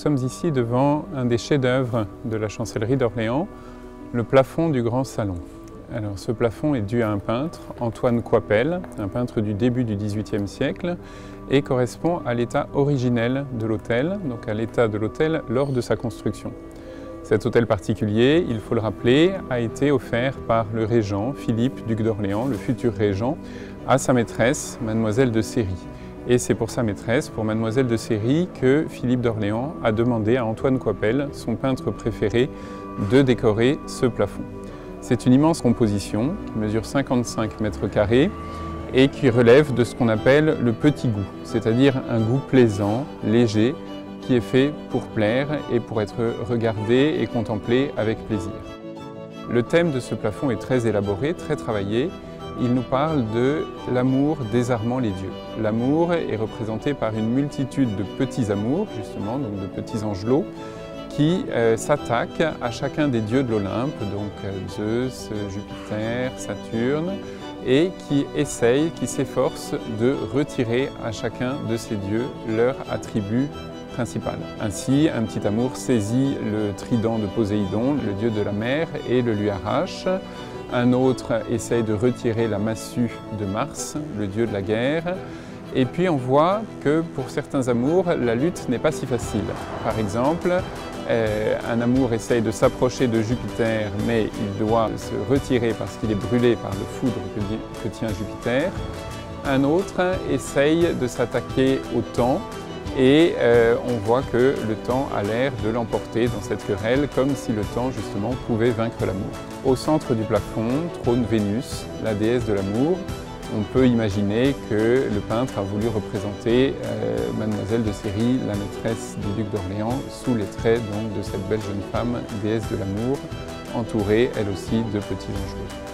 sommes ici devant un des chefs-d'œuvre de la chancellerie d'Orléans, le plafond du grand salon. Alors, ce plafond est dû à un peintre, Antoine Coipel, un peintre du début du XVIIIe siècle, et correspond à l'état originel de l'hôtel, donc à l'état de l'hôtel lors de sa construction. Cet hôtel particulier, il faut le rappeler, a été offert par le régent Philippe, duc d'Orléans, le futur régent, à sa maîtresse, mademoiselle de Séry. Et c'est pour sa maîtresse, pour mademoiselle de Séry, que Philippe d'Orléans a demandé à Antoine Coipel, son peintre préféré, de décorer ce plafond. C'est une immense composition qui mesure 55 mètres carrés et qui relève de ce qu'on appelle le petit goût, c'est-à-dire un goût plaisant, léger, qui est fait pour plaire et pour être regardé et contemplé avec plaisir. Le thème de ce plafond est très élaboré, très travaillé. Il nous parle de l'amour désarmant les dieux. L'amour est représenté par une multitude de petits amours, justement, donc de petits angelots, qui s'attaquent à chacun des dieux de l'Olympe, donc Zeus, Jupiter, Saturne, et qui essayent, qui s'efforcent de retirer à chacun de ces dieux leur attribut principal. Ainsi, un petit amour saisit le trident de Poséidon, le dieu de la mer, et le lui arrache. Un autre essaye de retirer la massue de Mars, le dieu de la guerre. Et puis on voit que pour certains amours, la lutte n'est pas si facile. Par exemple, un amour essaye de s'approcher de Jupiter, mais il doit se retirer parce qu'il est brûlé par le foudre que tient Jupiter. Un autre essaye de s'attaquer au temps, et on voit que le temps a l'air de l'emporter dans cette querelle, comme si le temps justement pouvait vaincre l'amour. Au centre du plafond trône Vénus, la déesse de l'amour. On peut imaginer que le peintre a voulu représenter mademoiselle de Séry, la maîtresse du duc d'Orléans, sous les traits donc, de cette belle jeune femme, déesse de l'amour, entourée elle aussi de petits angelots.